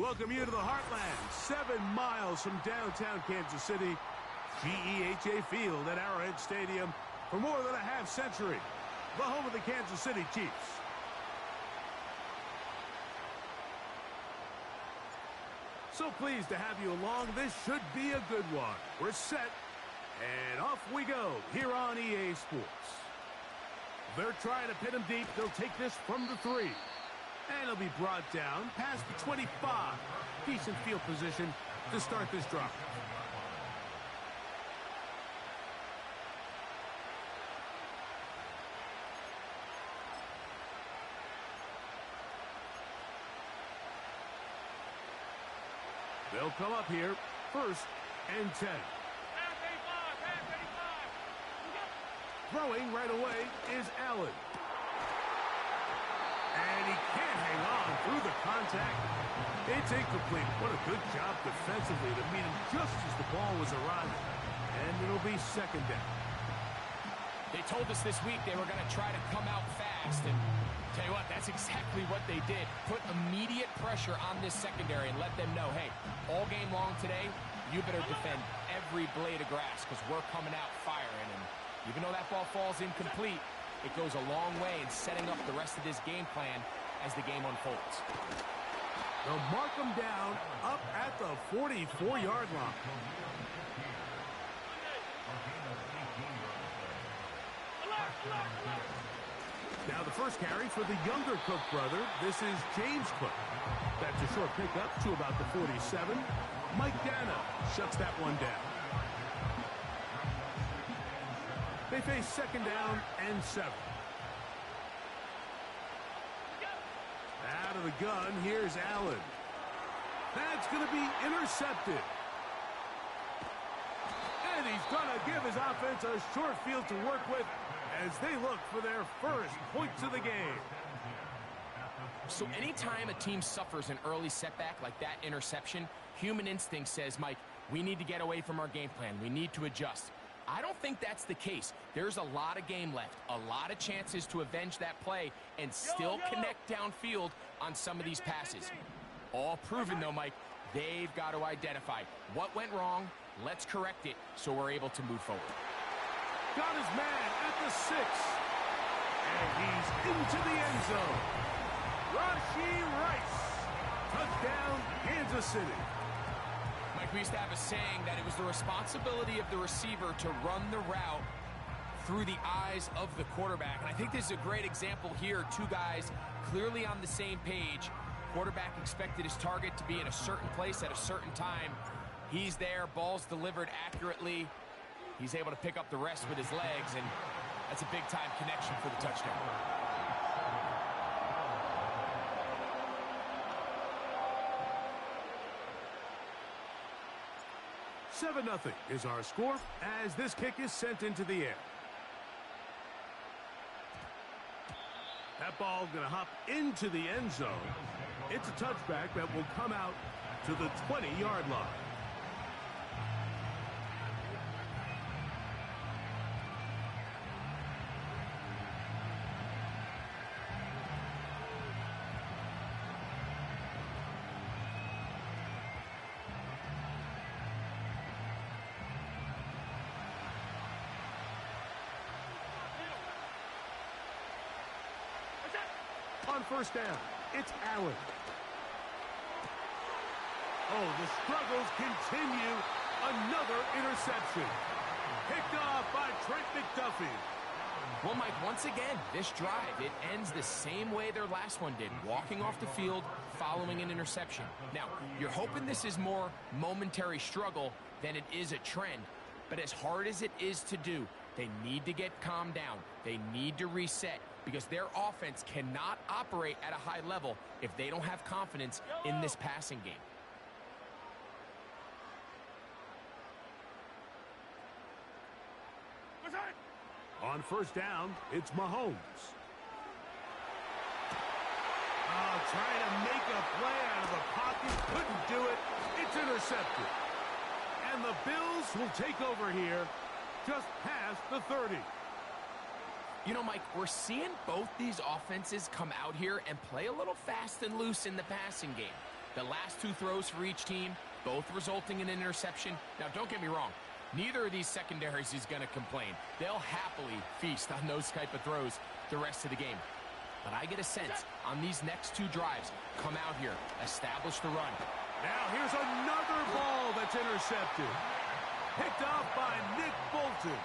welcome you to the Heartland, 7 miles from downtown Kansas City, GEHA Field at Arrowhead Stadium for more than a half-century, the home of the Kansas City Chiefs. So pleased to have you along. This should be a good one. We're set, and off we go here on EA Sports. They're trying to pin him deep. They'll take this from the 3. And it'll be brought down past the 25. Decent field position to start this drive. They'll come up here, 1st and 10. Throwing right away is Allen. And he can't hang on through the contact. It's incomplete. What a good job defensively to meet him just as the ball was arriving. And it'll be 2nd down. They told us this week they were going to try to come out fast. And tell you what, that's exactly what they did. Put immediate pressure on this secondary and let them know, hey, all game long today, you better defend every blade of grass because we're coming out firing. And even though that ball falls incomplete, it goes a long way in setting up the rest of this game plan as the game unfolds. They'll mark them down up at the 44-yard line. Now the first carry for the younger Cook brother. This is James Cook. That's a short pickup to about the 47. Mike Dana shuts that one down. They face 2nd down and 7. Out of the gun, here's Allen. That's going to be intercepted. And he's going to give his offense a short field to work with as they look for their first points of the game. So anytime a team suffers an early setback like that interception, human instinct says, Mike, we need to get away from our game plan. We need to adjust. I don't think that's the case. There's a lot of game left, a lot of chances to avenge that play and still connect downfield on some of these passes. All proven, though, Mike, they've got to identify what went wrong, let's correct it so we're able to move forward. Got his man at the 6. And he's into the end zone. Rashee Rice. Touchdown, Kansas City. We used to have a saying that it was the responsibility of the receiver to run the route through the eyes of the quarterback. And I think this is a great example here. 2 guys clearly on the same page. Quarterback expected his target to be in a certain place at a certain time. He's there, ball's delivered accurately. He's able to pick up the rest with his legs, and that's a big-time connection for the touchdown. 7-0 is our score as this kick is sent into the air. That ball going to hop into the end zone. It's a touchback that will come out to the 20-yard line. On 1st down, it's Allen. Oh, the struggles continue. Another interception. Picked off by Trent McDuffie. Well, Mike, once again, this drive, it ends the same way their last one did, walking off the field following an interception. Now, you're hoping this is more momentary struggle than it is a trend, but as hard as it is to do, they need to get calmed down. They need to reset because their offense cannot operate at a high level if they don't have confidence in this passing game. On 1st down, it's Mahomes. Trying to make a play out of the pocket. Couldn't do it. It's intercepted. And the Bills will take over here just past the 30. You know, Mike, we're seeing both these offenses come out here and play a little fast and loose in the passing game. The last two throws for each team, both resulting in an interception. Now, don't get me wrong. Neither of these secondaries is going to complain. They'll happily feast on those type of throws the rest of the game. But I get a sense on these next two drives, come out here, establish the run. Now here's another ball that's intercepted. Picked off by Nick Bolton.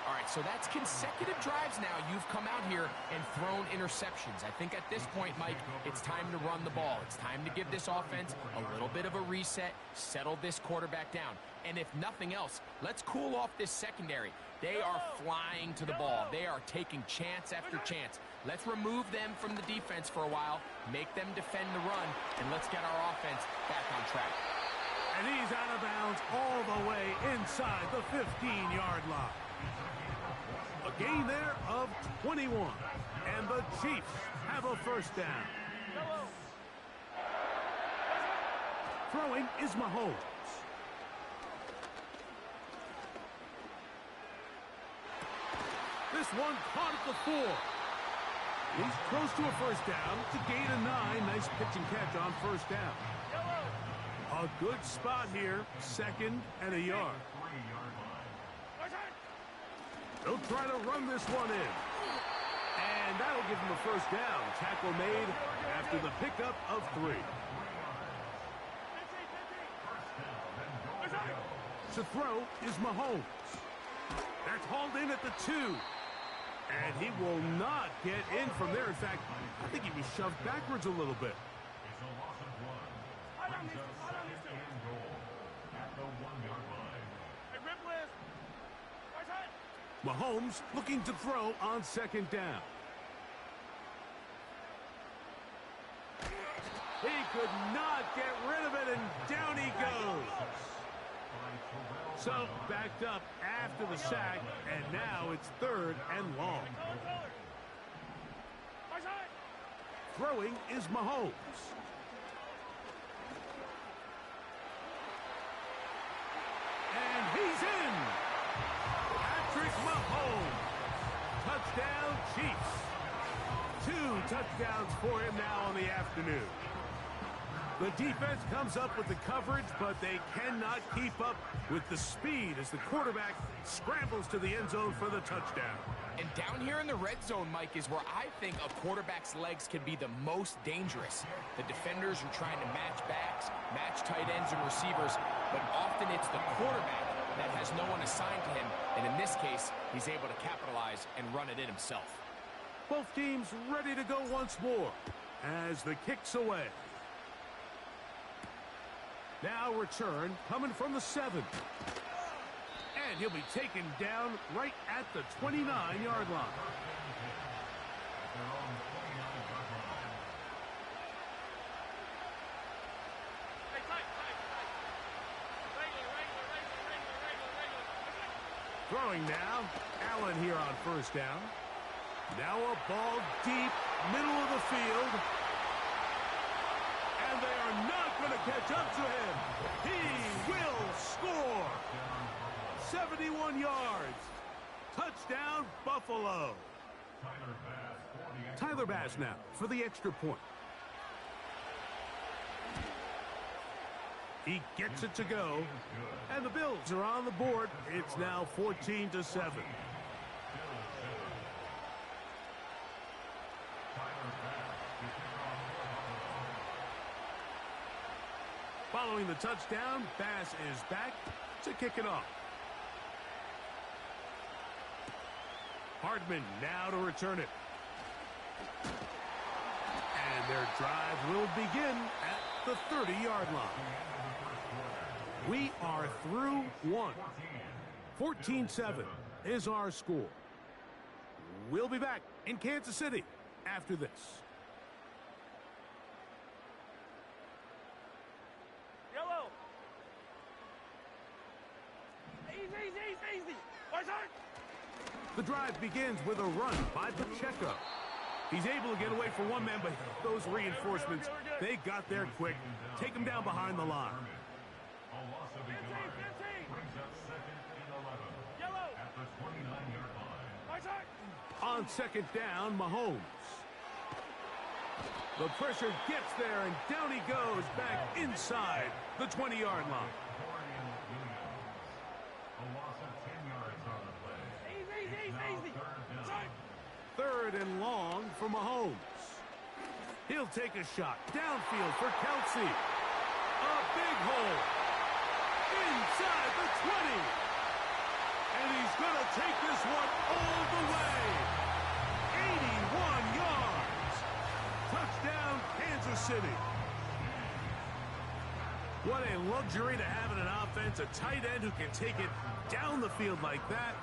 All right, so that's consecutive drives now. You've come out here and thrown interceptions. I think at this point, Mike, it's time to run the ball. It's time to give this offense a little bit of a reset, settle this quarterback down. And if nothing else, let's cool off this secondary. They are flying to the ball. They are taking chance after chance. Let's remove them from the defense for a while, make them defend the run, and let's get our offense back on track. And he's out of bounds all the way inside the 15-yard line. A gain there of 21. And the Chiefs have a first down. Throwing is Mahomes. This one caught at the 4. He's close to a first down to gain a 9. Nice pitch and catch on first down. A good spot here, 2nd and a yard. They'll try to run this one in. And that'll give him a first down. Tackle made after the pickup of 3. To throw is Mahomes. That's hauled in at the 2. And he will not get in from there. In fact, I think he was shoved backwards a little bit. Mahomes looking to throw on 2nd down. He could not get rid of it, and down he goes. So, backed up after the sack, and now it's 3rd and long. Throwing is Mahomes. And he's in. Patrick Mahomes. Touchdown, Chiefs. 2 touchdowns for him now on the afternoon. The defense comes up with the coverage, but they cannot keep up with the speed as the quarterback scrambles to the end zone for the touchdown. And down here in the red zone, Mike, is where I think a quarterback's legs can be the most dangerous. The defenders are trying to match backs, match tight ends and receivers, but often it's the quarterback that has no one assigned to him, and in this case, he's able to capitalize and run it in himself. Both teams ready to go once more as the kick's away. Now return coming from the 7. And he'll be taken down right at the 29-yard line. Throwing now, Allen here on first down. Now a ball deep, middle of the field. And they are not going to catch up to him. He will score. 71 yards. Touchdown, Buffalo. Tyler Bass now for the extra point. He gets it to go. And the Bills are on the board. It's now 14-7. Following the touchdown, Bass is back to kick it off. Hardman now to return it. And their drive will begin at the 30-yard line. We are through one. 14-7 is our score. We'll be back in Kansas City after this. The drive begins with a run by Pacheco. He's able to get away for one man, but those reinforcements, they got there quick. Take him down behind the line. On 2nd down, Mahomes. The pressure gets there, and down he goes back inside the 20-yard line. Third and long for Mahomes. He'll take a shot downfield for Kelsey. A big hole inside the 20. And he's going to take this one all the way. 81 yards. Touchdown, Kansas City. What a luxury to have in an offense, a tight end who can take it down the field like that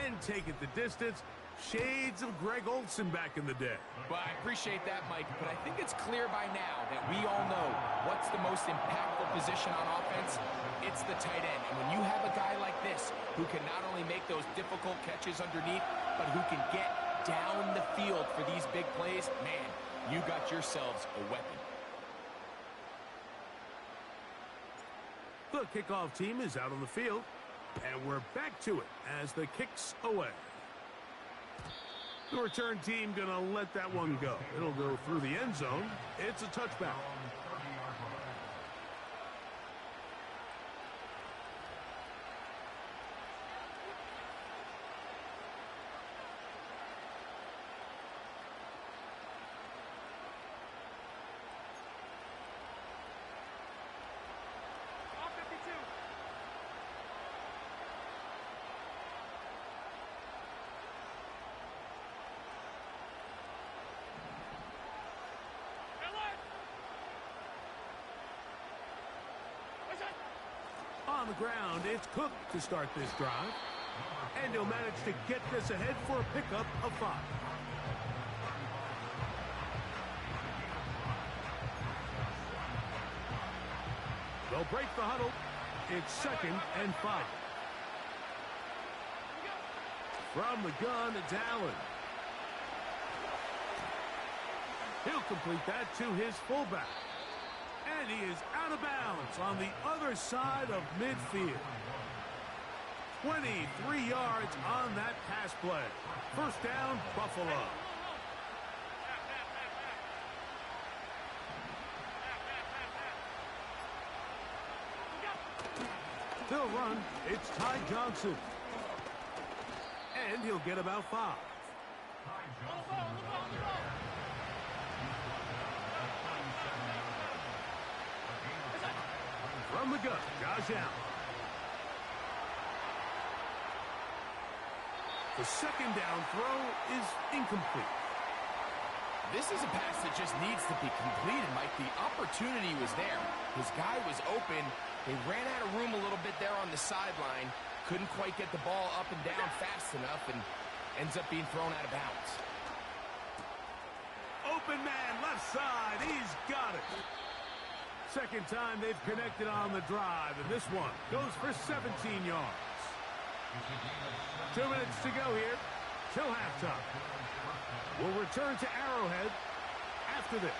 and take it the distance. Shades of Greg Olsen back in the day. Well, I appreciate that, Mike, but I think it's clear by now that we all know what's the most impactful position on offense. It's the tight end. And when you have a guy like this who can not only make those difficult catches underneath, but who can get down the field for these big plays, man, you got yourselves a weapon. The kickoff team is out on the field, and we're back to it as the kick's away. The return team going to let that one go. It'll go through the end zone. It's a touchback. On the ground, it's Cook to start this drive. And he'll manage to get this ahead for a pickup of 5. They'll break the huddle. It's 2nd and 5. From the gun, it's Allen. He'll complete that to his fullback. And he is out of bounds on the other side of midfield. 23 yards on that pass play. First down, Buffalo. They'll run. It's Ty Johnson. And he'll get about 5. From the gun, Josh Allen. The second down throw is incomplete. This is a pass that just needs to be completed, Mike. The opportunity was there. His guy was open. They ran out of room a little bit there on the sideline. Couldn't quite get the ball up and down fast enough, and ends up being thrown out of bounds. Open man, left side. He's got it. Second time they've connected on the drive, and this one goes for 17 yards. 2 minutes to go here till halftime. We'll return to Arrowhead after this.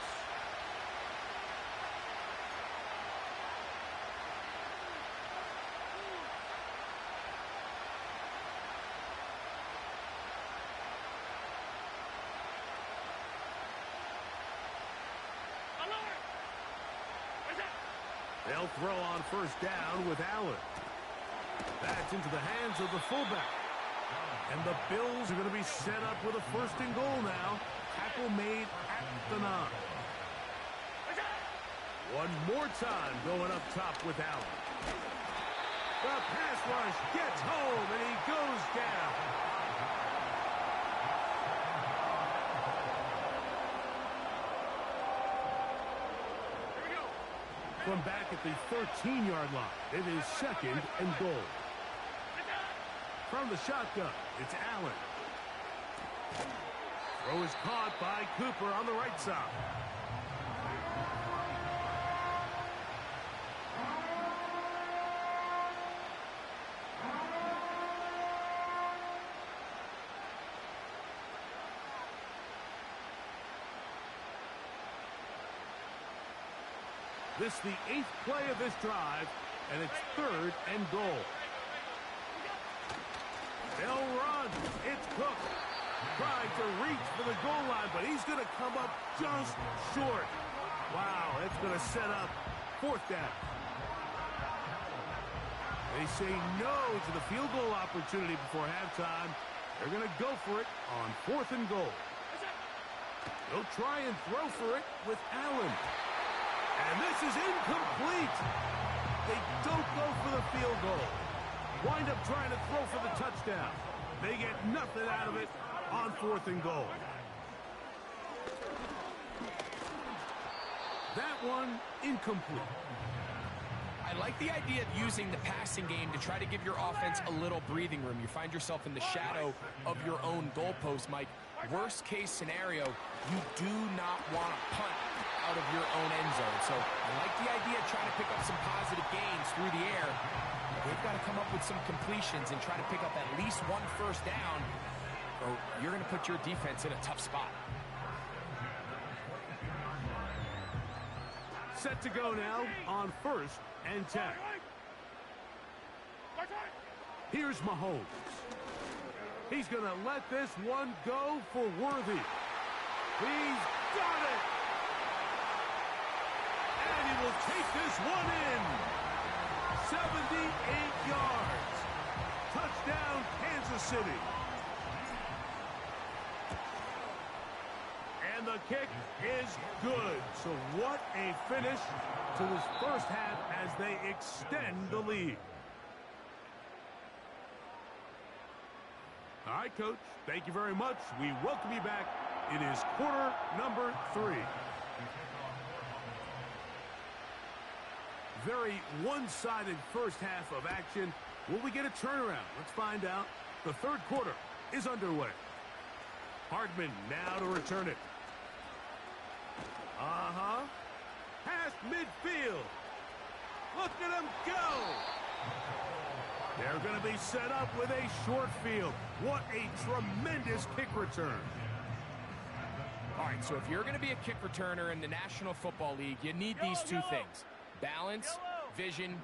They'll throw on first down with Allen. That's into the hands of the fullback. And the Bills are going to be set up with a 1st and goal now. Tackle made at the 9. One more time going up top with Allen. The pass rush gets home, and he goes down. From back at the 13-yard line, it is 2nd and goal. From the shotgun, it's Allen. Throw is caught by Cooper on the right side. This is the 8th play of this drive, and it's 3rd and goal. They'll run. It's Cook. Trying to reach for the goal line, but he's going to come up just short. Wow, that's going to set up fourth down. They say no to the field goal opportunity before halftime. They're going to go for it on 4th and goal. They'll try and throw for it with Allen. And this is incomplete. They don't go for the field goal. Wind up trying to throw for the touchdown. They get nothing out of it on 4th and goal. That one incomplete. I like the idea of using the passing game to try to give your offense a little breathing room. You find yourself in the shadow of your own goalpost, Mike. Worst case scenario, you do not want to punt out of your own end zone. So I like the idea of trying to pick up some positive gains through the air. They've got to come up with some completions and try to pick up at least one first down, or you're going to put your defense in a tough spot. Set to go now on 1st and 10. Here's Mahomes. He's going to let this one go for Worthy. He's got it. And he will take this one in. 78 yards. Touchdown, Kansas City. And the kick is good. So what a finish to this first half as they extend the lead. All right, Coach, thank you very much. We welcome you back. It is quarter number 3. Very one-sided first half of action. Will we get a turnaround? Let's find out. The third quarter is underway. Hardman now to return it. Past midfield. Look at him go. They're going to be set up with a short field. What a tremendous kick return. All right, so if you're going to be a kick returner in the National Football League, you need these two things. Balance, vision,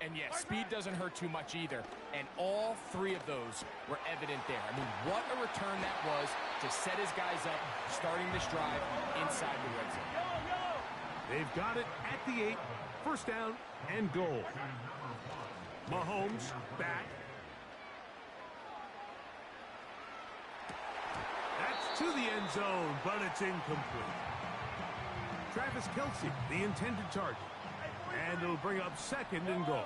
and yes, speed doesn't hurt too much either. And all 3 of those were evident there. I mean, what a return that was to set his guys up, starting this drive inside the red zone. They've got it at the 8, first down and goal. Mahomes back. That's to the end zone, but it's incomplete. Travis Kelce, the intended target. And it'll bring up 2nd and goal.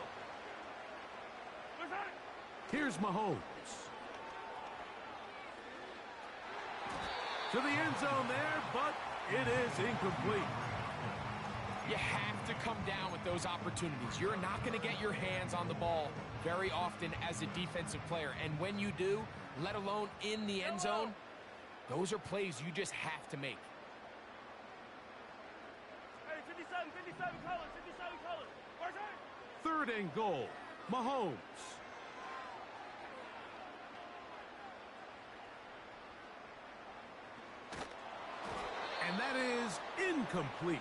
Here's Mahomes. To the end zone there, but it is incomplete. You have to come down with those opportunities. You're not going to get your hands on the ball very often as a defensive player. And when you do, let alone in the end zone, those are plays you just have to make. Hey, 57 colors. 3rd and goal. Mahomes. And that is incomplete.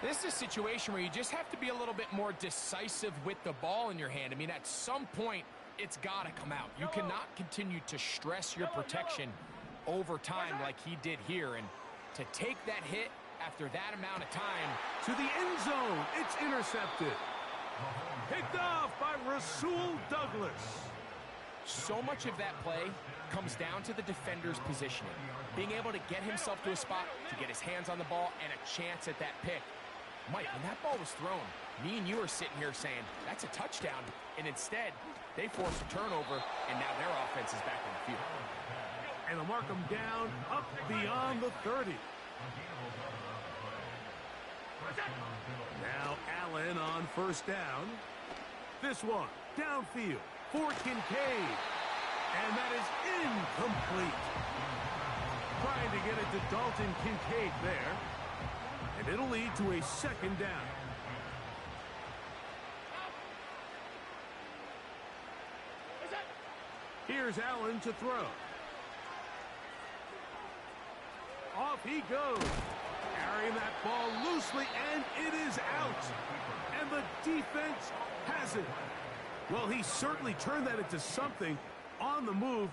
This is a situation where you just have to be a little bit more decisive with the ball in your hand. I mean, at some point, it's got to come out. You cannot continue to stress your protection over time like he did here. And to take that hit after that amount of time. To the end zone. It's intercepted. Picked off by Rasul Douglas. So much of that play comes down to the defender's positioning. Being able to get himself to a spot, to get his hands on the ball, and a chance at that pick. Mike, when that ball was thrown, me and you are sitting here saying, that's a touchdown. And instead, they forced a turnover, and now their offense is back on the field. And they'll mark them down up beyond the 30. Now Allen on first down. This one, downfield for Kincaid. And that is incomplete. Trying to get it to Dalton Kincaid there. And it'll lead to a 2nd down. Here's Allen to throw. Off he goes. Carrying that ball loosely, and it is out. And the defense has it. Well, he certainly turned that into something on the move.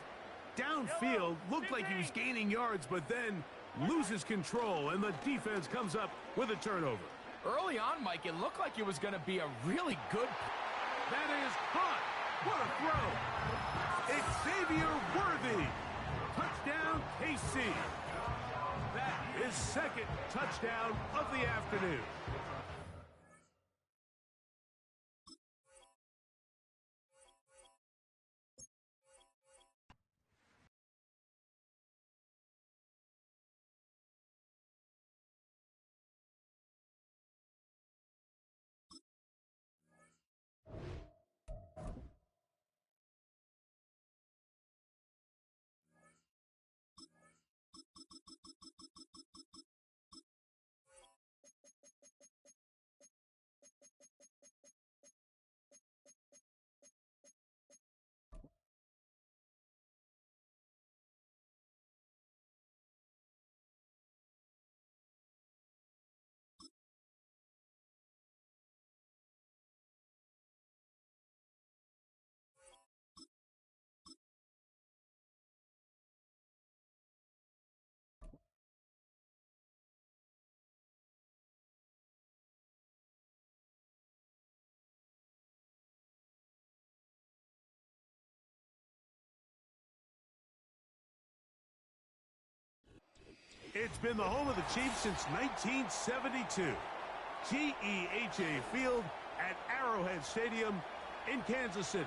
downfield, looked like he was gaining yards, but then loses control, and the defense comes up with a turnover. Early on, Mike, it looked like it was going to be a really good... That is caught. What a throw. It's Xavier Worthy. Touchdown, KC. That is second touchdown of the afternoon. It's been the home of the Chiefs since 1972. GEHA Field at Arrowhead Stadium in Kansas City.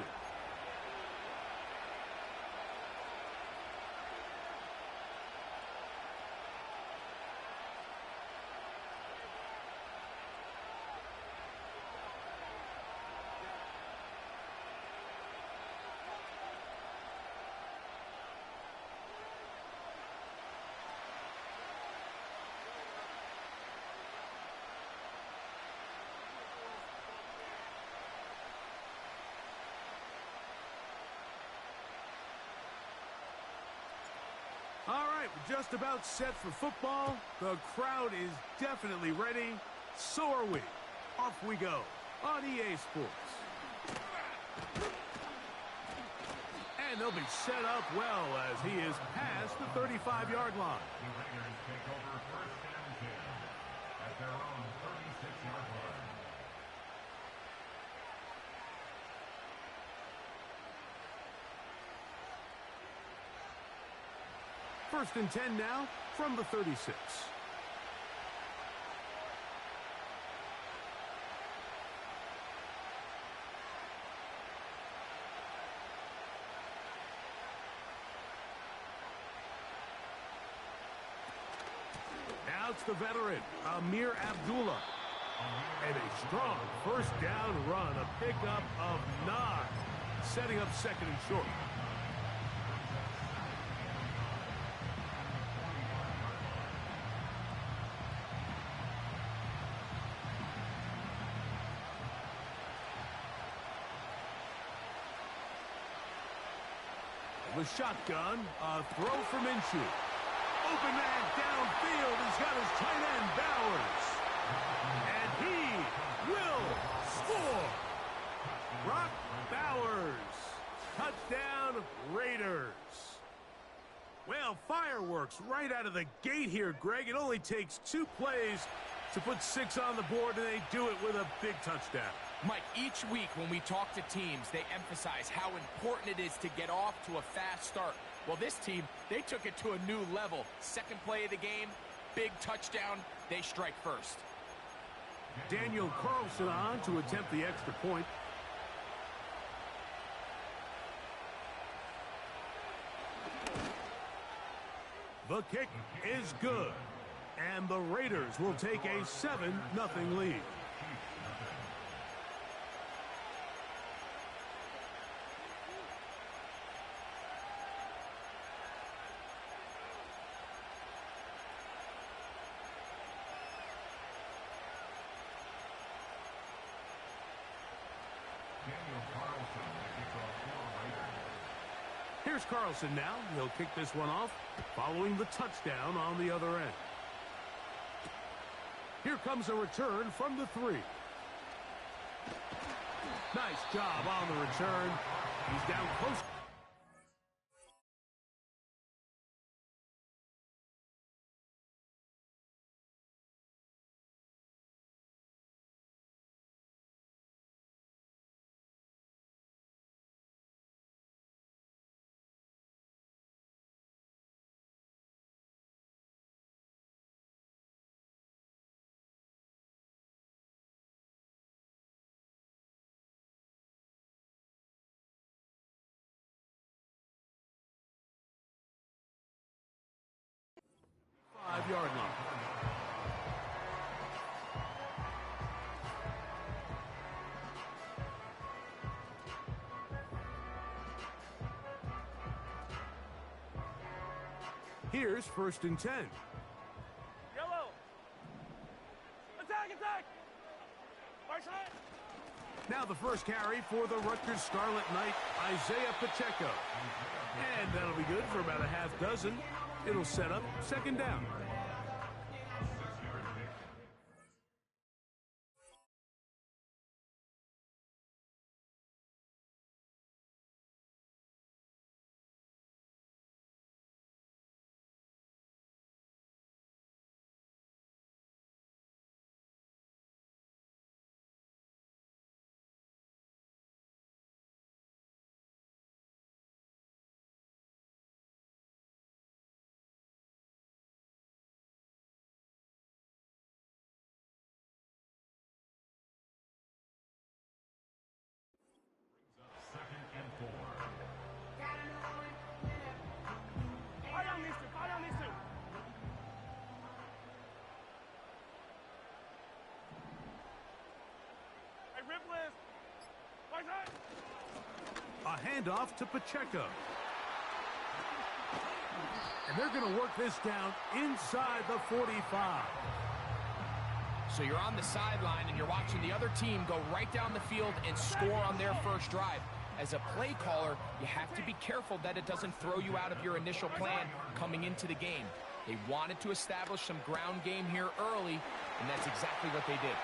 All right, we're just about set for football. The crowd is definitely ready. So are we. Off we go on EA Sports. And they'll be set up well as he is past the 35-yard line. The Raiders take over first and 10 at their own 36-yard line. First and 10 now from the 36. Now it's the veteran, Amir Abdullah. And a strong first down run, a pickup of 9, setting up second and short. The shotgun, a throw from Minshew. Open man downfield. He's got his tight end, Bowers. And he will score. Brock Bowers. Touchdown, Raiders. Well, fireworks right out of the gate here, Greg. It only takes 2 plays to put 6 on the board, and they do it with a big touchdown. Mike, each week when we talk to teams, they emphasize how important it is to get off to a fast start. Well, this team, they took it to a new level. Second play of the game, big touchdown, they strike first. Daniel Carlson on to attempt the extra point. The kick is good, and the Raiders will take a 7-0 lead. Here's Carlson now. He'll kick this one off, following the touchdown on the other end. Here comes a return from the 3. Nice job on the return. He's down close. 5-yard line. Here's 1st and 10. Yellow. Attack, attack. Right side. Now the first carry for the Rutgers Scarlet Knight, Isaiah Pacheco. And that'll be good for about a half dozen. It'll set up 2nd down. A handoff to Pacheco. And they're going to work this down inside the 45. So you're on the sideline and you're watching the other team go right down the field and score on their first drive. As a play caller, you have to be careful that it doesn't throw you out of your initial plan coming into the game. They wanted to establish some ground game here early, and that's exactly what they did.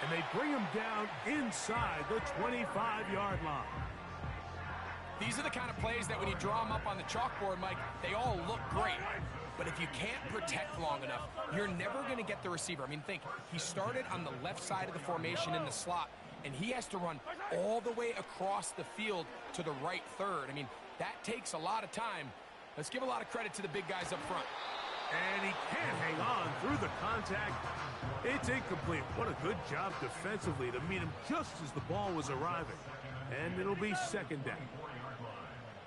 And they bring him down inside the 25-yard line. These are the kind of plays that when you draw them up on the chalkboard, Mike, they all look great. But if you can't protect long enough, you're never going to get the receiver. I mean, think, he started on the left side of the formation in the slot, and he has to run all the way across the field to the right third. I mean, that takes a lot of time. Let's give a lot of credit to the big guys up front. And he can't hang on through the contact. It's incomplete. What a good job defensively to meet him just as the ball was arriving. And it'll be 2nd down.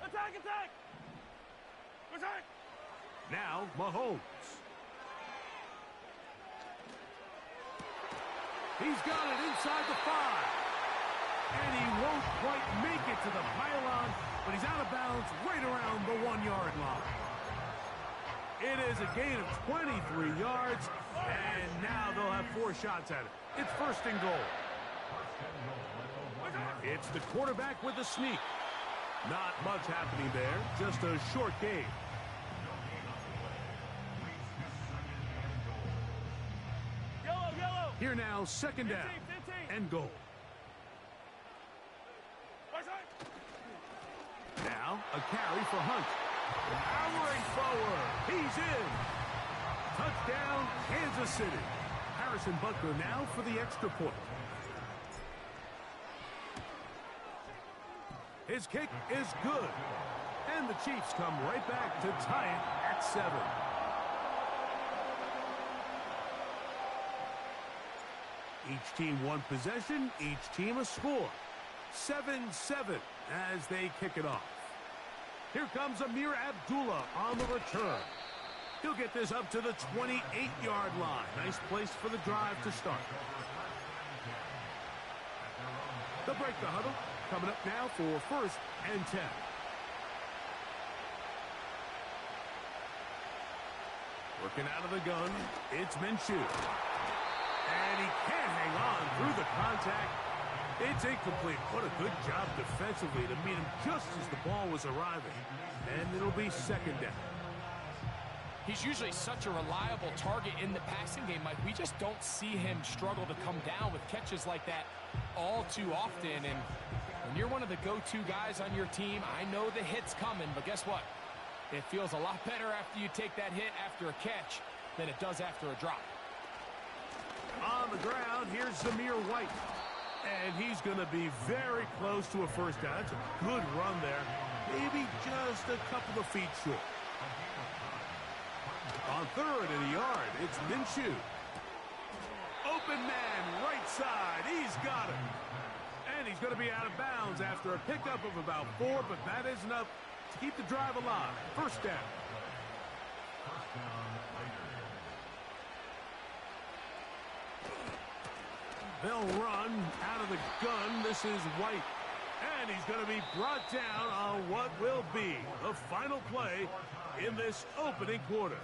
Attack, attack. Attack. Now, Mahomes. He's got it inside the 5. And he won't quite make it to the pylon, but he's out of bounds right around the 1-yard line. It is a gain of 23 yards, and now they'll have 4 shots at it. It's 1st and goal. It's the quarterback with a sneak. Not much happening there, just a short gain. Yellow. Here now, 2nd down 15. and goal. Right side. Now, a carry for Hunt. Powering forward. He's in. Touchdown, Kansas City. Harrison Butker now for the extra point. His kick is good. And the Chiefs come right back to tie it at 7. Each team one possession, each team a score. 7-7 as they kick it off. Here comes Amir Abdullah on the return. He'll get this up to the 28-yard line. Nice place for the drive to start. They'll break the huddle. Coming up now for 1st and 10. Working out of the gun, it's Minshew. And he can't hang on through the contact. It's incomplete. What a good job defensively to meet him just as the ball was arriving. And it'll be 2nd down. He's usually such a reliable target in the passing game, Mike. We just don't see him struggle to come down with catches like that all too often. And when you're one of the go-to guys on your team, I know the hit's coming, but guess what? It feels a lot better after you take that hit after a catch than it does after a drop. On the ground, here's Zamir White. And he's going to be very close to a 1st down. That's a good run there. Maybe just a couple of feet short. On 3rd and a yard, it's Minshew. Open man, right side. He's got it. And he's going to be out of bounds after a pickup of about 4, but that is enough to keep the drive alive. 1st down. They'll run out of the gun. This is White. And he's going to be brought down on what will be the final play in this opening quarter.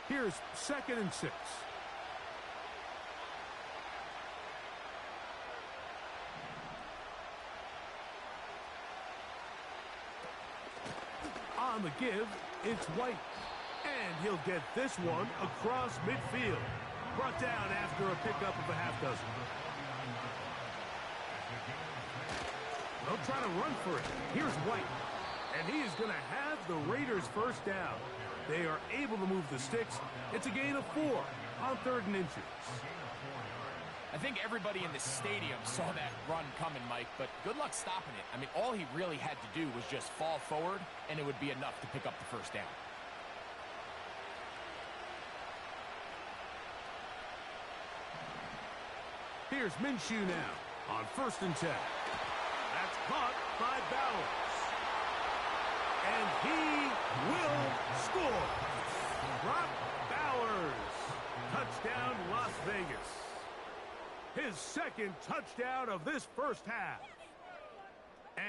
Here's 2nd and 6. On the give, it's White. And he'll get this one across midfield. Brought down after a pickup of a half dozen. They'll try to run for it. Here's White. And he is going to have the Raiders first down. They are able to move the sticks. It's a gain of 4 on 3rd and inches. I think everybody in the stadium saw that run coming, Mike, but good luck stopping it. I mean, all he really had to do was just fall forward, and it would be enough to pick up the first down. Here's Minshew now on 1st and 10. That's caught by Bowers. And he will score. Brock Bowers. Touchdown, Las Vegas. His 2nd touchdown of this first half.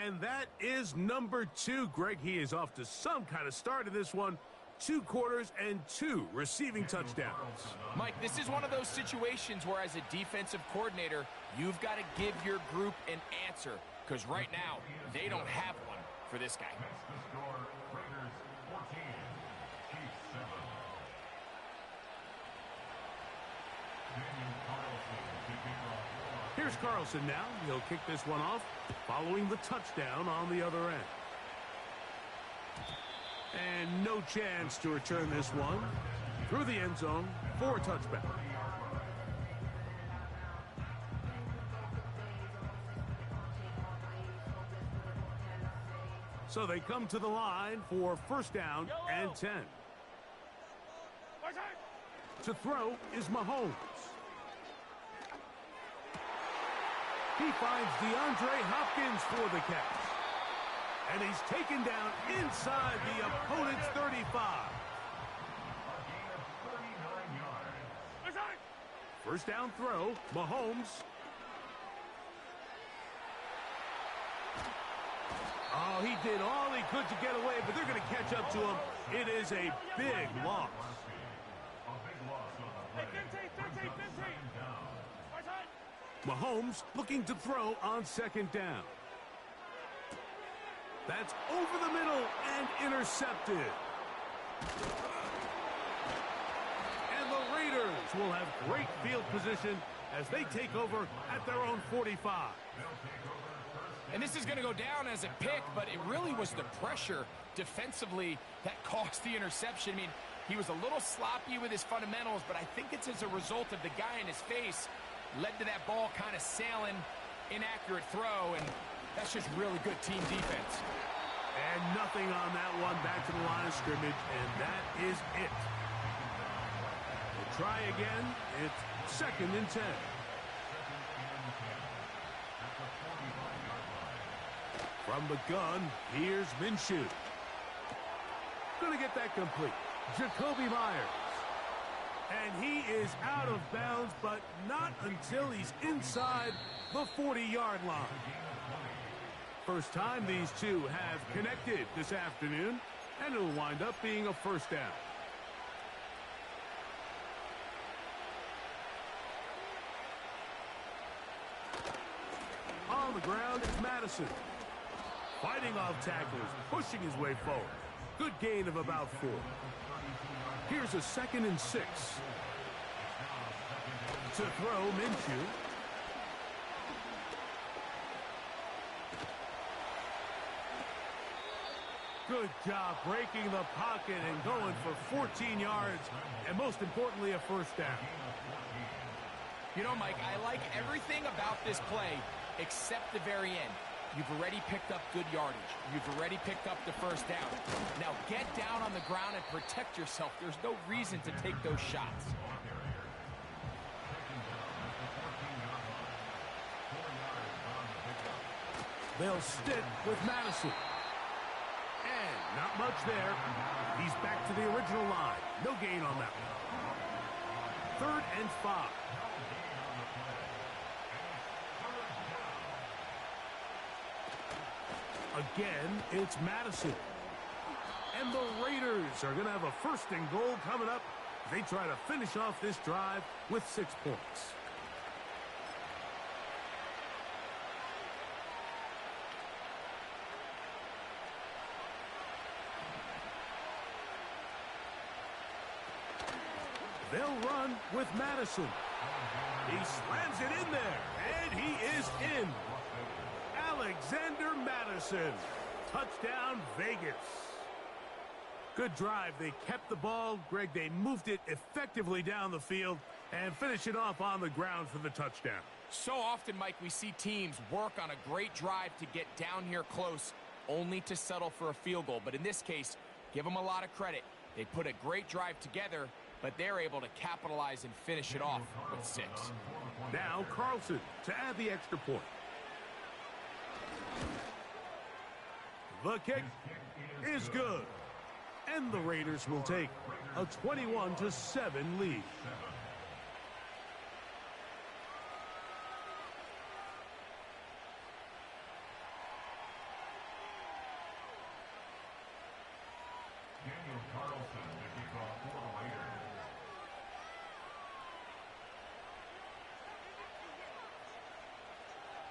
And that is number 2. Greg, he is off to some kind of start in this one. 2 quarters and 2 receiving touchdowns. Mike, this is one of those situations where as a defensive coordinator, you've got to give your group an answer. Because right now, they don't have one for this guy. Here's Carlson now. He'll kick this one off following the touchdown on the other end. And no chance to return this one through the end zone for a touchback. So they come to the line for first down and 10. To throw is Mahomes. He finds DeAndre Hopkins for the catch. And he's taken down inside the opponent's 35. First down throw, Mahomes. Oh, he did all he could to get away, but they're going to catch up to him. It is a big loss. Mahomes looking to throw on 2nd down. That's over the middle and intercepted. And the Raiders will have great field position as they take over at their own 45. And this is going to go down as a pick, but it really was the pressure defensively that caused the interception. I mean, he was a little sloppy with his fundamentals, but I think it's as a result of the guy in his face led to that ball kind of sailing, inaccurate throw, and that's just really good team defense. And nothing on that one, back to the line of scrimmage, and that is it. We'll try again. It's 2nd and 10. From the gun, here's Minshew. Gonna get that complete. Jacoby Myers. And he is out of bounds, but not until he's inside the 40-yard line. First time these two have connected this afternoon, and it'll wind up being a first down. On the ground, it's Madison. Fighting off tacklers, pushing his way forward. Good gain of about 4. Here's a 2nd and 6. To throw, Minshew. Good job breaking the pocket and going for 14 yards, and most importantly, a first down. You know, Mike, I like everything about this play except the very end. You've already picked up good yardage. You've already picked up the first down. Now get down on the ground and protect yourself. There's no reason to take those shots. They'll stick with Madison. And not much there. He's back to the original line. No gain on that one. 3rd and 5. Again, it's Madison. And the Raiders are going to have a 1st and goal coming up. They try to finish off this drive with 6 points. They'll run with Madison. He slams it in there, and he is in. Alexander Madison. Touchdown, Vegas. Good drive. They kept the ball. Greg, they moved it effectively down the field and finish it off on the ground for the touchdown. So often, Mike, we see teams work on a great drive to get down here close, only to settle for a field goal. But in this case, give them a lot of credit. They put a great drive together, but they're able to capitalize and finish it off with 6. Now Carlson to add the extra point. The kick is good. And the Raiders will take a 21-7 lead.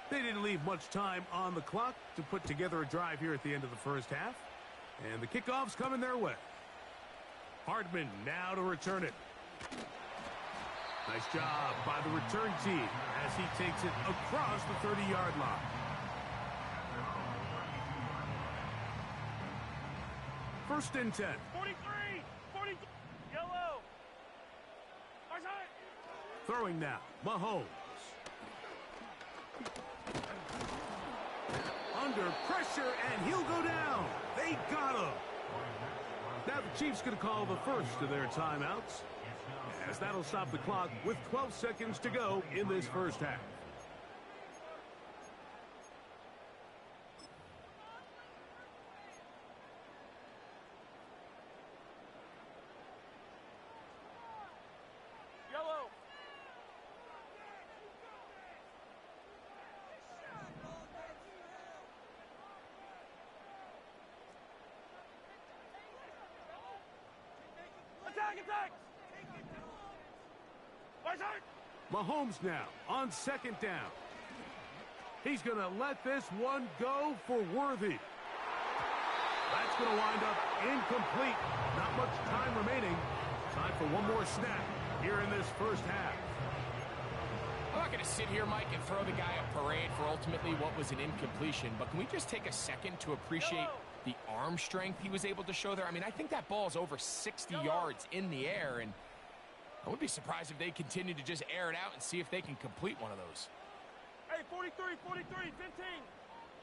They didn't leave much time on the clock to put together a drive here at the end of the first half. And the kickoff's coming their way. Hardman now to return it. Nice job by the return team as he takes it across the 30-yard line. First and 10. 43! 43! Yellow! Our side! Throwing now, Mahomes. Under pressure, and he'll go down. They got him. Now the Chiefs going to call the first of their timeouts, as that'll stop the clock with 12 seconds to go in this first half. Yellow! Attack! Our side! Mahomes now on 2nd down. He's going to let this one go for Worthy. That's going to wind up incomplete. Not much time remaining. Time for one more snap here in this first half. I'm not going to sit here, Mike, and throw the guy a parade for ultimately what was an incompletion, but can we just take a second to appreciate the arm strength he was able to show there? I mean, I think that ball's over 60 yards in the air, and I would be surprised if they continue to just air it out and see if they can complete one of those. Hey, 43, 15.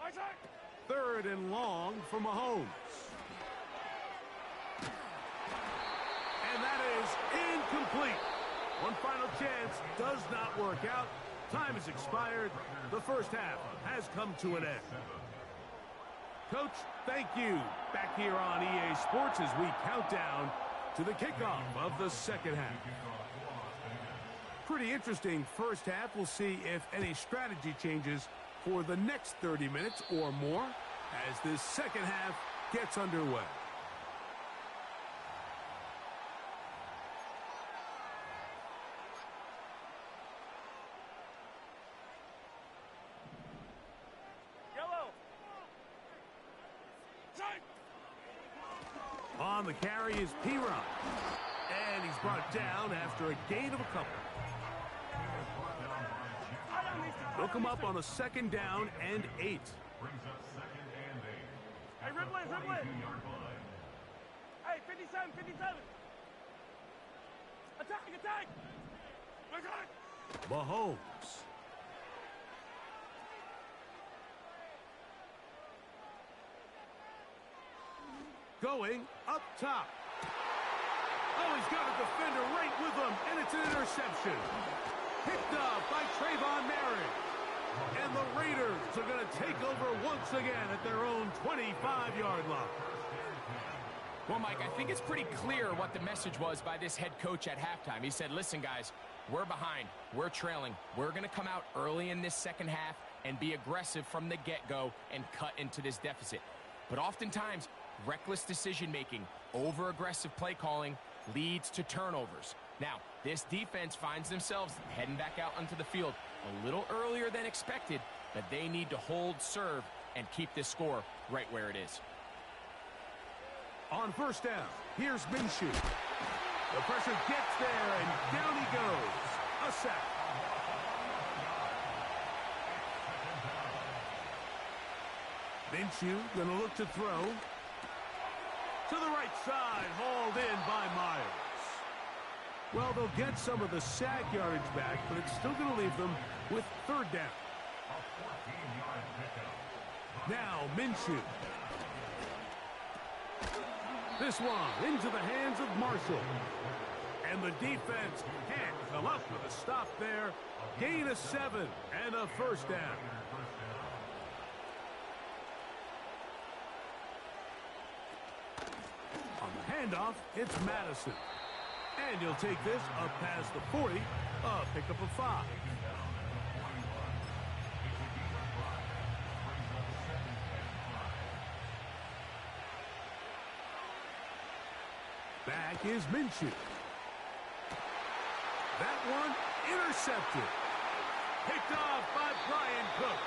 Our side! 3rd and long for Mahomes. And that is incomplete. One final chance does not work out. Time has expired. The first half has come to an end. Coach, thank you. Back here on EA Sports as we count down to the kickoff of the second half. Pretty interesting first half. We'll see if any strategy changes for the next 30 minutes or more as this second half gets underway. Yellow! Side! On the carry is P-Ron. And he's brought down after a gain of a couple. They'll come up on a 2nd down and 8. Hey, Ripley! Hey, 57! Attack! Our side! Mahomes. Going up top. Oh, he's got a defender right with him, and it's an interception. Picked up by Trayvon Merritt. And the Raiders are going to take over once again at their own 25-yard line. Well, Mike, I think it's pretty clear what the message was by this head coach at halftime. He said, listen, guys, we're behind. We're trailing. We're going to come out early in this second half and be aggressive from the get-go and cut into this deficit. But oftentimes, reckless decision-making, over-aggressive play calling leads to turnovers. Now, this defense finds themselves heading back out onto the field a little earlier than expected, but they need to hold serve and keep this score right where it is. On first down, here's Minshew. The pressure gets there, and down he goes. A sack. Minshew going to look to throw. To the right side, hauled in by Myers. Well, they'll get some of the sack yardage back, but it's still going to leave them with third down. Now, Minshew. This one into the hands of Marshall. And the defense can't come up with a stop there. Gain of 7 and a first down. On the handoff, it's Madison. And he'll take this up past the 40, a pickup of 5. Back is Minshew. That one intercepted. Picked off by Brian Cook.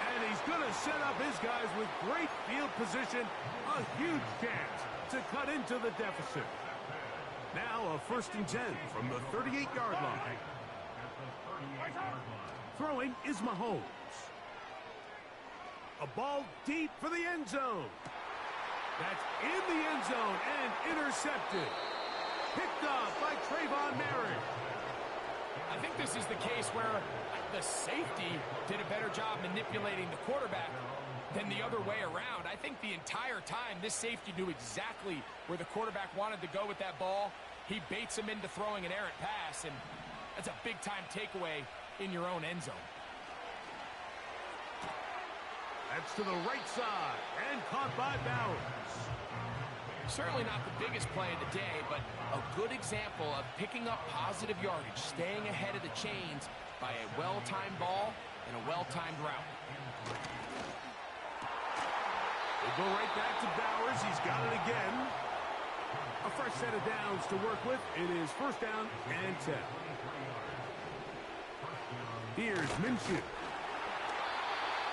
And he's going to set up his guys with great field position. A huge chance to cut into the deficit. Now a 1st and 10 from the 38-yard line. Throwing is Mahomes. A ball deep for the end zone. That's in the end zone and intercepted. Picked up by Trayvon Merrick. I think this is the case where the safety did a better job manipulating the quarterback than the other way around. I think the entire time this safety knew exactly where the quarterback wanted to go with that ball. He baits him into throwing an errant pass, and that's a big-time takeaway in your own end zone. That's to the right side and caught by Bowers. Certainly not the biggest play of the day, but a good example of picking up positive yardage, staying ahead of the chains by a well-timed ball and a well-timed route. We'll go right back to Bowers. He's got it again. A fresh set of downs to work with. It is 1st down and 10. Here's Minshew.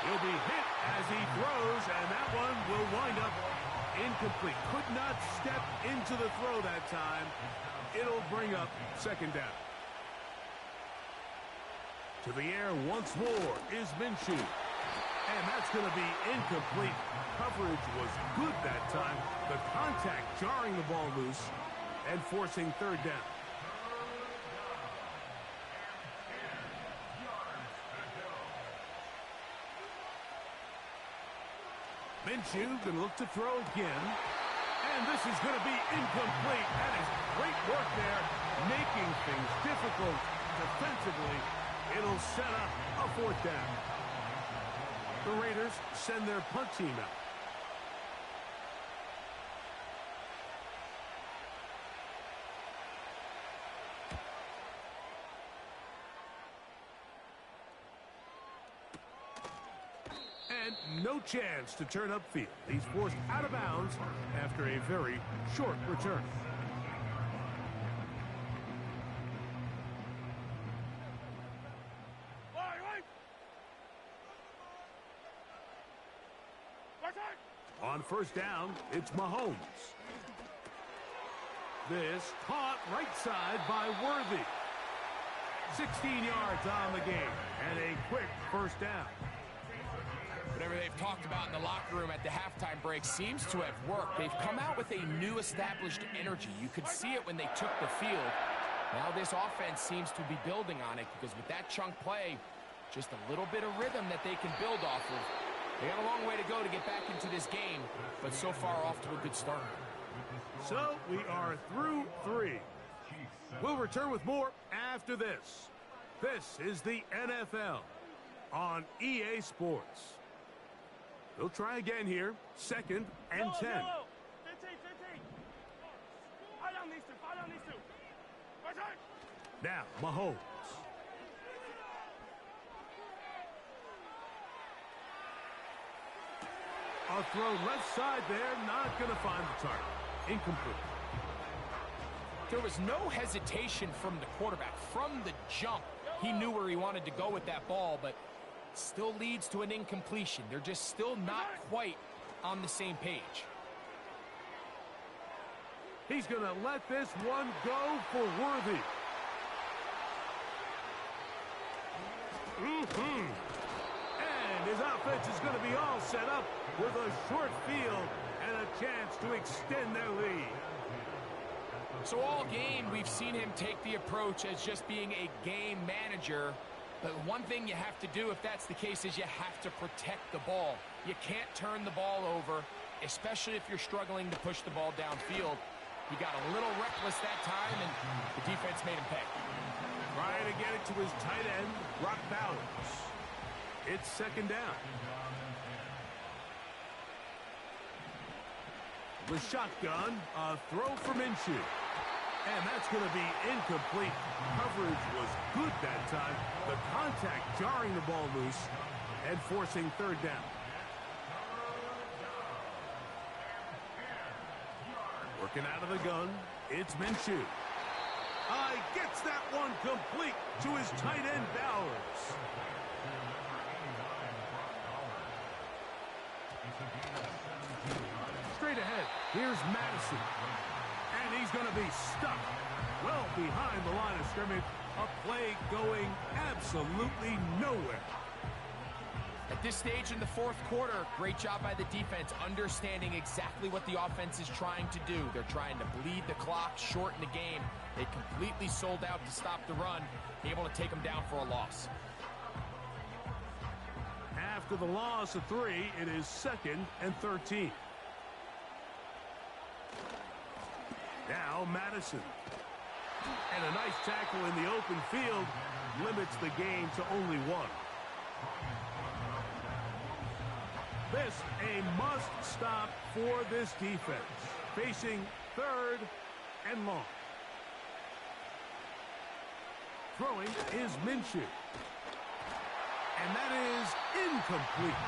He'll be hit as he throws, and that one will wind up incomplete. Could not step into the throw that time. It'll bring up 2nd down. To the air once more is Minshew. And that's going to be incomplete. Coverage was good that time. The contact jarring the ball loose and forcing 3rd down. Minshew going to look to throw again. And this is going to be incomplete. That is great work there, making things difficult defensively. It'll set up a 4th down. The Raiders send their punt team out. And no chance to turn upfield. He's forced out of bounds after a very short return. On 1st down, it's Mahomes. This caught right side by Worthy. 16 yards on the game and a quick 1st down. Whatever they've talked about in the locker room at the halftime break seems to have worked. They've come out with a new established energy. You could see it when they took the field. Now this offense seems to be building on it because with that chunk play, just a little bit of rhythm that they can build off of. They got a long way to go to get back into this game, but so far off to a good start. So we are through 3. We'll return with more after this. This is the NFL on EA Sports. They'll try again here. 2nd and 10. Yellow. 15, 15. Fire down these two. Fire down these two. Right. Now, Mahomes. A throw left side there, not going to find the target. Incomplete. There was no hesitation from the quarterback. From the jump, he knew where he wanted to go with that ball, but still leads to an incompletion. They're just still not quite on the same page. He's going to let this one go for Worthy. And his offense is going to be all set up with a short field and a chance to extend their lead. So all game, we've seen him take the approach as just being a game manager. But one thing you have to do if that's the case is you have to protect the ball. You can't turn the ball over, especially if you're struggling to push the ball downfield. He got a little reckless that time, and the defense made him pay. Trying to get it to his tight end, Brock Bowers. It's 2nd down. The shotgun, a throw for Minshew. And that's going to be incomplete. Coverage was good that time. The contact jarring the ball loose and forcing 3rd down. Working out of the gun, it's Minshew. Gets that one complete to his tight end, Bowers. Straight ahead, here's Madison. And he's going to be stuck well behind the line of scrimmage. A play going absolutely nowhere. At this stage in the 4th quarter, great job by the defense, understanding exactly what the offense is trying to do. They're trying to bleed the clock, shorten the game. They completely sold out to stop the run, able to take them down for a loss. After the loss of 3, it is 2nd and 13. Now Madison. And a nice tackle in the open field limits the game to only 1. This a must-stop for this defense. Facing 3rd and long. Throwing is Minshew. And that is incomplete.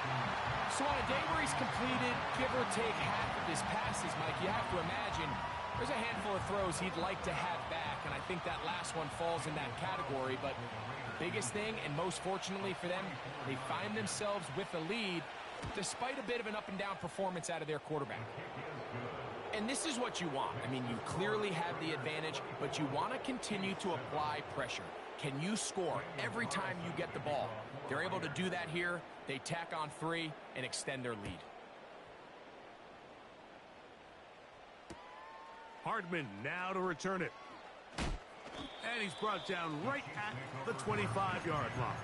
So on a day where he's completed, give or take half of his passes, Mike, you have to imagine there's a handful of throws he'd like to have back, and I think that last one falls in that category. But the biggest thing, and most fortunately for them, they find themselves with a lead despite a bit of an up-and-down performance out of their quarterback. And this is what you want. I mean, you clearly have the advantage, but you want to continue to apply pressure. Can you score every time you get the ball? They're able to do that here. They tack on 3 and extend their lead. Hardman now to return it. And he's brought down right at the 25-yard line.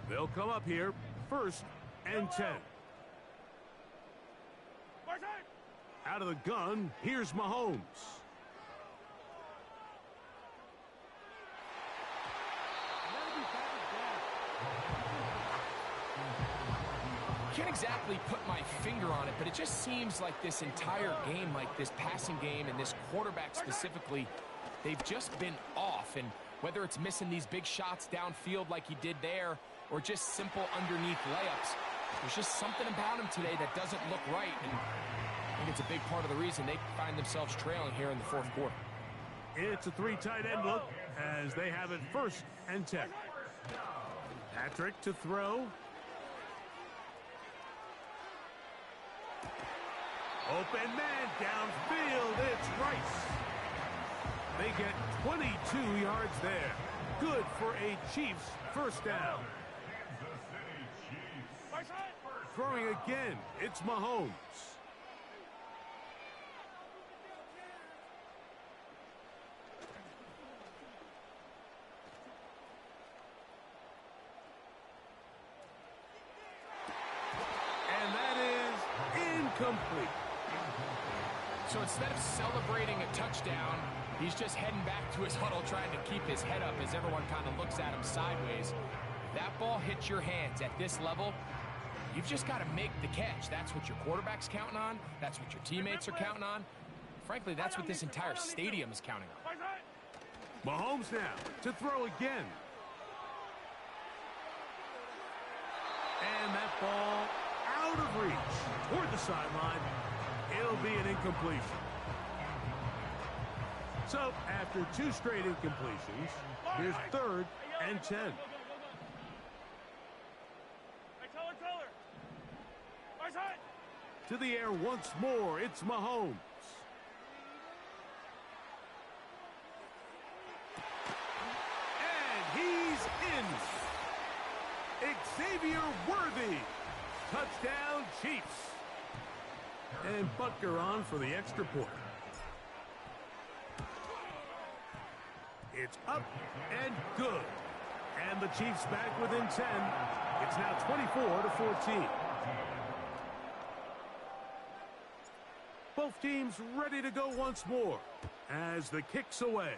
They'll come up here, 1st and 10. Out of the gun, here's Mahomes. Can't exactly put my finger on it, but it just seems like this entire game, like this passing game and this quarterback specifically, they've just been off. And whether it's missing these big shots downfield like he did there, or just simple underneath layups, there's just something about him today that doesn't look right. And I think it's a big part of the reason they find themselves trailing here in the 4th quarter. It's a 3 tight end look as they have it 1st and 10. Patrick to throw. Open man downfield. It's Rice. They get 22 yards there. Good for a Chiefs first down. Kansas City Chiefs. Right side. Throwing again. It's Mahomes. And that is incomplete. So instead of celebrating a touchdown, he's just heading back to his huddle trying to keep his head up as everyone kind of looks at him sideways. If that ball hits your hands at this level, you've just got to make the catch. That's what your quarterback's counting on. That's what your teammates are counting on. Frankly, that's what this entire stadium is counting on. Right side. Mahomes now to throw again. And that ball out of reach toward the sideline. It'll be an incompletion. So after two straight incompletions, here's 3rd and 10. Hey, color. Right side. To the air once more, it's Mahomes. And he's in. Xavier Worthy. Touchdown, Chiefs. And Butker on for the extra point. It's up and good. And the Chiefs back within 10. It's now 24-14. Both teams ready to go once more as the kick's away.